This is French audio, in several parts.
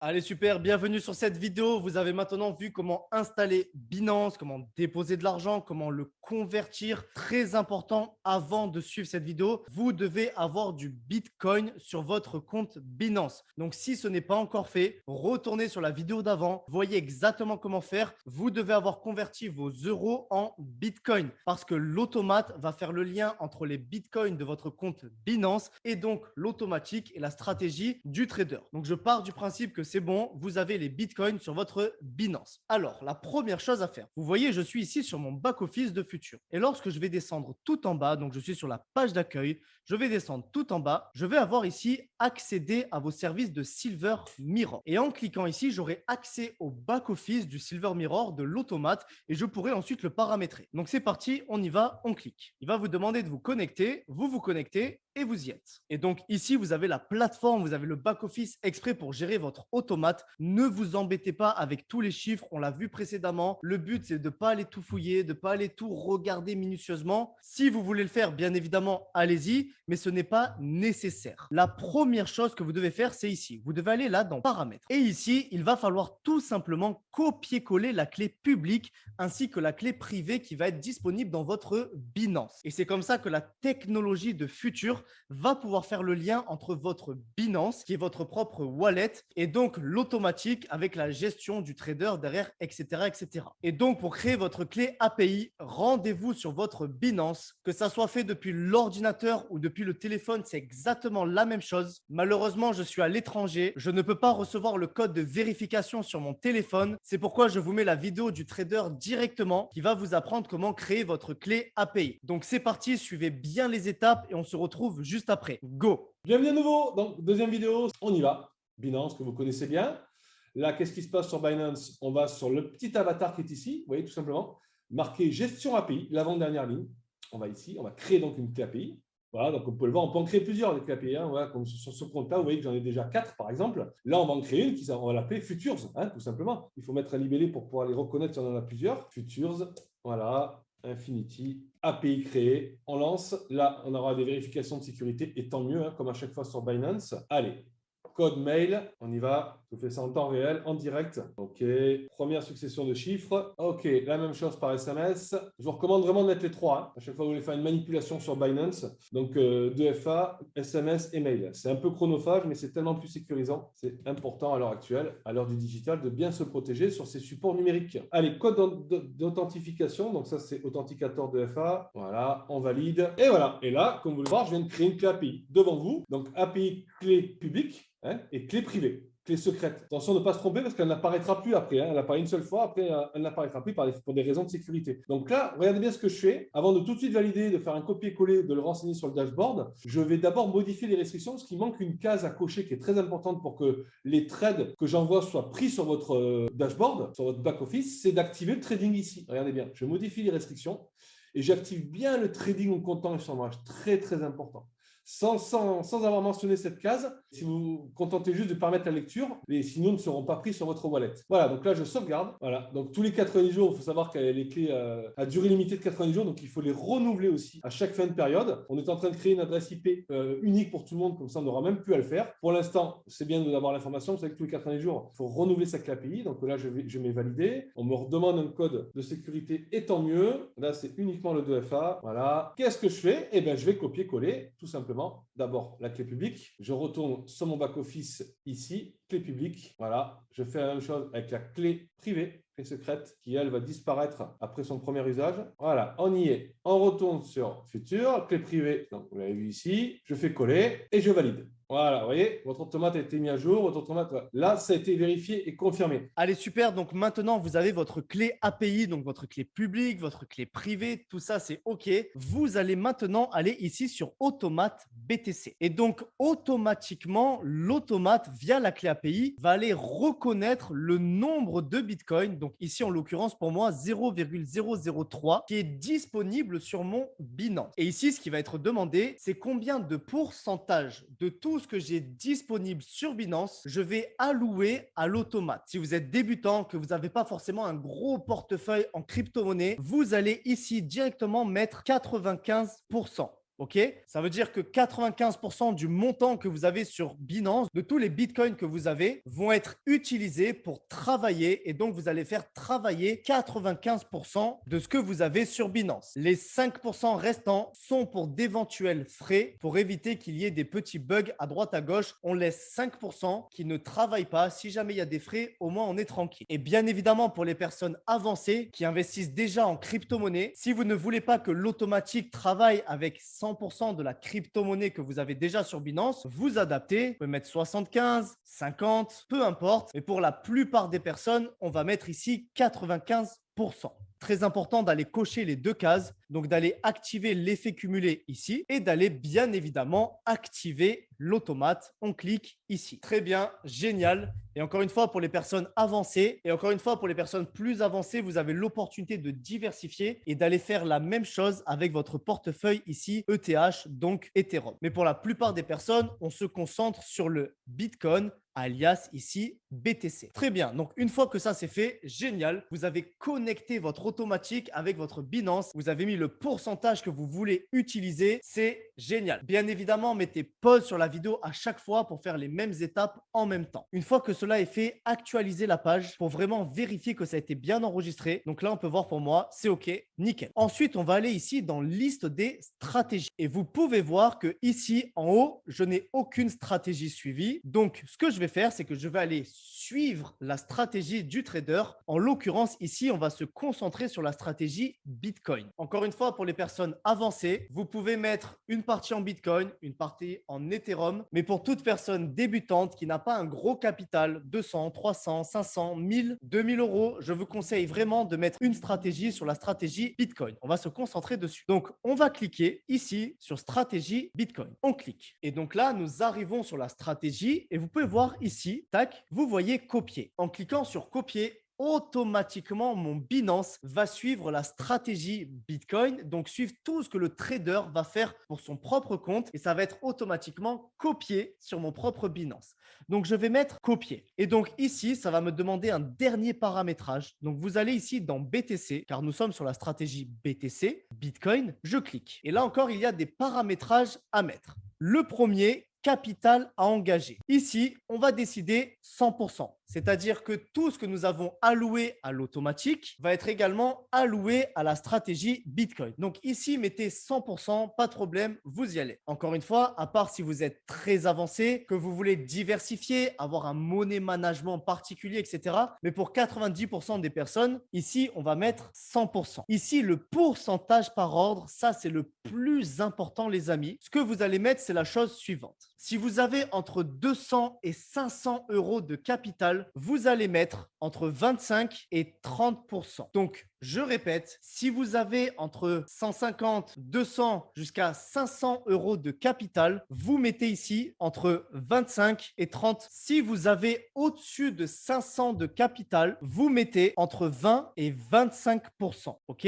Allez, super, bienvenue sur cette vidéo. Vous avez maintenant vu comment installer Binance, comment déposer de l'argent, comment le convertir. Très important, avant de suivre cette vidéo, vous devez avoir du Bitcoin sur votre compte Binance. Donc, si ce n'est pas encore fait, retournez sur la vidéo d'avant, voyez exactement comment faire. Vous devez avoir converti vos euros en Bitcoin parce que l'automate va faire le lien entre les Bitcoins de votre compte Binance et donc l'automatique et la stratégie du trader. Donc, je pars du principe que c'est bon, vous avez les bitcoins sur votre Binance. Alors, la première chose à faire, vous voyez, je suis ici sur mon back-office de Futur. Et lorsque je vais descendre tout en bas, donc je suis sur la page d'accueil, je vais descendre tout en bas, je vais avoir ici accéder à vos services de Silver Mirror. Et en cliquant ici, j'aurai accès au back-office du Silver Mirror de l'automate et je pourrai ensuite le paramétrer. Donc c'est parti, on y va, on clique. Il va vous demander de vous connecter, vous vous connectez et vous y êtes. Et donc ici, vous avez la plateforme, vous avez le back-office exprès pour gérer votre automate. Ne vous embêtez pas avec tous les chiffres, on l'a vu précédemment. Le but, c'est de ne pas aller tout fouiller, de ne pas aller tout regarder minutieusement. Si vous voulez le faire, bien évidemment, allez-y, mais ce n'est pas nécessaire. La première chose que vous devez faire, c'est ici. Vous devez aller là dans Paramètres. Et ici, il va falloir tout simplement copier-coller la clé publique ainsi que la clé privée qui va être disponible dans votre Binance. Et c'est comme ça que la technologie de Futur va pouvoir faire le lien entre votre Binance, qui est votre propre wallet, et donc l'automatique avec la gestion du trader derrière, etc., etc. Et donc, pour créer votre clé API, rendez-vous sur votre Binance, que ça soit fait depuis l'ordinateur ou depuis le téléphone, c'est exactement la même chose. Malheureusement, je suis à l'étranger, je ne peux pas recevoir le code de vérification sur mon téléphone. C'est pourquoi je vous mets la vidéo du trader directement qui va vous apprendre comment créer votre clé API. Donc, c'est parti, suivez bien les étapes et on se retrouve juste après. Go! Bienvenue à nouveau. Donc, deuxième vidéo, on y va. Binance, que vous connaissez bien. Là, qu'est-ce qui se passe sur Binance? On va sur le petit avatar qui est ici, vous voyez, tout simplement, marqué Gestion API, l'avant-dernière ligne. On va ici, on va créer donc une clé API. Voilà, donc on peut le voir, on peut en créer plusieurs des clés API. Voilà, comme sur ce compte-là, vous voyez que j'en ai déjà 4, par exemple. Là, on va en créer une, on va l'appeler Futures, tout simplement. Il faut mettre un libellé pour pouvoir les reconnaître si on en a plusieurs. Futures, voilà. Infinity, API créé, on lance. Là, on aura des vérifications de sécurité et tant mieux, comme à chaque fois sur Binance. Allez, code mail, on y va. Je fais ça en temps réel, en direct. OK, première succession de chiffres. OK, la même chose par SMS. Je vous recommande vraiment de mettre les trois. À chaque fois que vous voulez faire une manipulation sur Binance. Donc, 2FA, SMS et mail. C'est un peu chronophage, mais c'est tellement plus sécurisant. C'est important à l'heure actuelle, à l'heure du digital, de bien se protéger sur ces supports numériques. Allez, code d'authentification. Donc, ça, c'est authenticator 2FA. Voilà, on valide. Et voilà. Et là, comme vous le voyez, je viens de créer une clé API devant vous. Donc, API clé publique et clé privée. Clé secrète. Attention de ne pas se tromper parce qu'elle n'apparaîtra plus après. Elle apparaît une seule fois, après elle n'apparaîtra plus pour des raisons de sécurité. Donc là, regardez bien ce que je fais. Avant de tout de suite valider, de faire un copier-coller, de le renseigner sur le dashboard, je vais d'abord modifier les restrictions parce qu'il manque une case à cocher qui est très importante pour que les trades que j'envoie soient pris sur votre dashboard, sur votre back-office, c'est d'activer le trading ici. Regardez bien, je modifie les restrictions et j'active bien le trading au comptant et sur marge. Très, très important. Sans avoir mentionné cette case, si vous vous contentez juste de permettre la lecture, les signaux ne seront pas pris sur votre wallet. Voilà, donc là, je sauvegarde. Voilà, donc tous les 90 jours, il faut savoir que les clés à durée limitée de 90 jours, donc il faut les renouveler aussi à chaque fin de période. On est en train de créer une adresse IP unique pour tout le monde, comme ça, on n'aura même plus à le faire. Pour l'instant, c'est bien d'avoir l'information. Vous savez que tous les 90 jours, il faut renouveler sa clé API. Donc là, je mets valider. On me redemande un code de sécurité et tant mieux. Là, c'est uniquement le 2FA. Voilà. Qu'est-ce que je fais? Eh bien, je vais copier-coller, tout simplement. D'abord, la clé publique. Je retourne sur mon back-office ici, clé publique. Voilà, je fais la même chose avec la clé privée, clé secrète, qui, elle, va disparaître après son premier usage. Voilà, on y est. On retourne sur Futur, clé privée. Donc, vous l'avez vu ici. Je fais coller et je valide. Voilà, vous voyez, votre automate a été mis à jour. Votre automate, là, ça a été vérifié et confirmé. Allez, super. Donc maintenant, vous avez votre clé API, donc votre clé publique, votre clé privée. Tout ça, c'est OK. Vous allez maintenant aller ici sur Automate BTC. Et donc, automatiquement, l'automate, via la clé API, va aller reconnaître le nombre de Bitcoin. Donc ici, en l'occurrence, pour moi, 0,003 qui est disponible sur mon Binance. Et ici, ce qui va être demandé, c'est combien de pourcentage de tout ce que j'ai disponible sur Binance, je vais allouer à l'automate. Si vous êtes débutant, que vous n'avez pas forcément un gros portefeuille en crypto-monnaie, vous allez ici directement mettre 95%. OK? Ça veut dire que 95% du montant que vous avez sur Binance, de tous les bitcoins que vous avez, vont être utilisés pour travailler et donc vous allez faire travailler 95% de ce que vous avez sur Binance. Les 5% restants sont pour d'éventuels frais pour éviter qu'il y ait des petits bugs à droite à gauche. On laisse 5% qui ne travaillent pas. Si jamais il y a des frais, au moins on est tranquille. Et bien évidemment, pour les personnes avancées qui investissent déjà en crypto-monnaie, si vous ne voulez pas que l'automatique travaille avec 100% de la crypto-monnaie que vous avez déjà sur Binance, vous adaptez. Vous pouvez mettre 75, 50, peu importe. Mais pour la plupart des personnes, on va mettre ici 95%. Très important d'aller cocher les deux cases, donc d'aller activer l'effet cumulé ici et d'aller bien évidemment activer l'automate. On clique ici. Très bien, génial. Et encore une fois, pour les personnes avancées et encore une fois, pour les personnes plus avancées, vous avez l'opportunité de diversifier et d'aller faire la même chose avec votre portefeuille ici, ETH, donc Ethereum. Mais pour la plupart des personnes, on se concentre sur le Bitcoin, alias ici BTC. Très bien, donc une fois que ça c'est fait, génial, vous avez connecté votre automatique avec votre Binance, vous avez mis le pourcentage que vous voulez utiliser, c'est génial. Bien évidemment, mettez pause sur la vidéo à chaque fois pour faire les mêmes étapes en même temps. Une fois que cela est fait, actualisez la page pour vraiment vérifier que ça a été bien enregistré. Donc là, on peut voir pour moi, c'est OK, nickel. Ensuite, on va aller ici dans liste des stratégies et vous pouvez voir que ici en haut, je n'ai aucune stratégie suivie. Donc, ce que je vais faire, c'est que je vais aller suivre la stratégie du trader. En l'occurrence, ici, on va se concentrer sur la stratégie Bitcoin. Encore une fois, pour les personnes avancées, vous pouvez mettre une partie en Bitcoin, une partie en Ethereum. Mais pour toute personne débutante qui n'a pas un gros capital, 200, 300, 500, 1000, 2000 euros, je vous conseille vraiment de mettre une stratégie sur la stratégie Bitcoin. On va se concentrer dessus. Donc, on va cliquer ici sur stratégie Bitcoin. On clique. Et donc là, nous arrivons sur la stratégie et vous pouvez voir ici, tac, vous voyez copier. En cliquant sur copier, automatiquement, mon Binance va suivre la stratégie Bitcoin, donc suivre tout ce que le trader va faire pour son propre compte et ça va être automatiquement copié sur mon propre Binance. Donc, je vais mettre copier. Et donc ici, ça va me demander un dernier paramétrage. Donc, vous allez ici dans BTC, car nous sommes sur la stratégie BTC, Bitcoin, je clique. Et là encore, il y a des paramétrages à mettre. Le premier, capital à engager. Ici, on va décider 100%. C'est-à-dire que tout ce que nous avons alloué à l'automatique va être également alloué à la stratégie Bitcoin. Donc ici, mettez 100%, pas de problème, vous y allez. Encore une fois, à part si vous êtes très avancé, que vous voulez diversifier, avoir un money management particulier, etc. Mais pour 90% des personnes, ici, on va mettre 100%. Ici, le pourcentage par ordre, ça, c'est le plus important, les amis. Ce que vous allez mettre, c'est la chose suivante. Si vous avez entre 200 et 500 euros de capital, vous allez mettre entre 25 et 30%. Donc, je répète, si vous avez entre 150, 200 jusqu'à 500 euros de capital, vous mettez ici entre 25 et 30. Si vous avez au-dessus de 500 de capital, vous mettez entre 20 et 25%. OK ?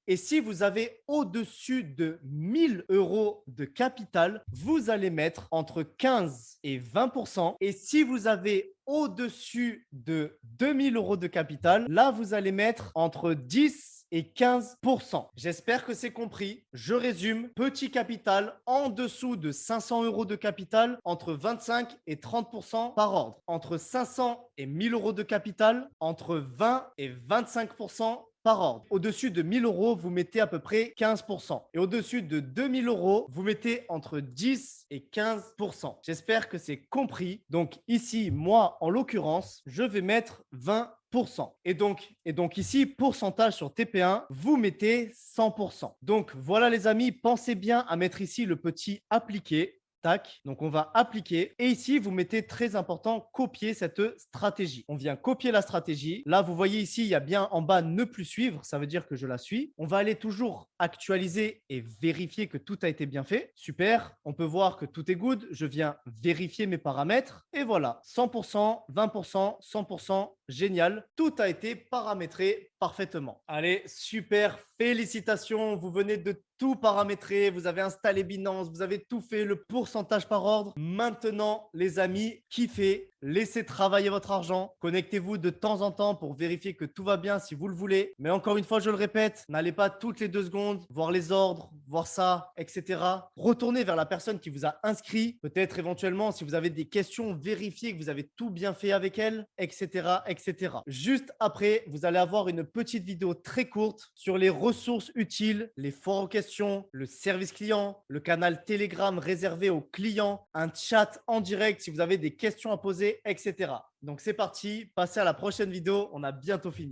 Et si vous avez au-dessus de 1000 euros de capital, vous allez mettre entre 15 et 20%. Et si vous avez au-dessus de 2000 euros de capital, là, vous allez mettre entre 10 et 15%. J'espère que c'est compris. Je résume. Petit capital en dessous de 500 euros de capital, entre 25 et 30% par ordre. Entre 500 et 1000 euros de capital, entre 20 et 25% par ordre. Au-dessus de 1000 euros, vous mettez à peu près 15%. Et au-dessus de 2000 euros, vous mettez entre 10 et 15%. J'espère que c'est compris. Donc ici, moi, en l'occurrence, je vais mettre 20%. Et donc ici, pourcentage sur TP1, vous mettez 100%. Donc voilà les amis, pensez bien à mettre ici le petit appliquer. Tac, donc on va appliquer et ici vous mettez très important copier cette stratégie. On vient copier la stratégie. Là vous voyez ici il y a bien en bas ne plus suivre, ça veut dire que je la suis. On va aller toujours actualiser et vérifier que tout a été bien fait. Super, on peut voir que tout est good. Je viens vérifier mes paramètres et voilà 100%, 20%, 100%. Génial, tout a été paramétré parfaitement. Allez, super, félicitations, vous venez de tout paramétrer, vous avez installé Binance, vous avez tout fait, le pourcentage par ordre. Maintenant, les amis, kiffez, Laissez travailler votre argent. Connectez-vous de temps en temps pour vérifier que tout va bien si vous le voulez. Mais encore une fois, je le répète, n'allez pas toutes les 2 secondes voir les ordres, voir ça, etc. Retournez vers la personne qui vous a inscrit. Peut-être éventuellement, si vous avez des questions, vérifiez que vous avez tout bien fait avec elle, etc., etc. Juste après, vous allez avoir une petite vidéo très courte sur les ressources utiles, les forums questions, le service client, le canal Telegram réservé aux clients, un chat en direct si vous avez des questions à poser, etc. Donc c'est parti, passez à la prochaine vidéo, on a bientôt fini.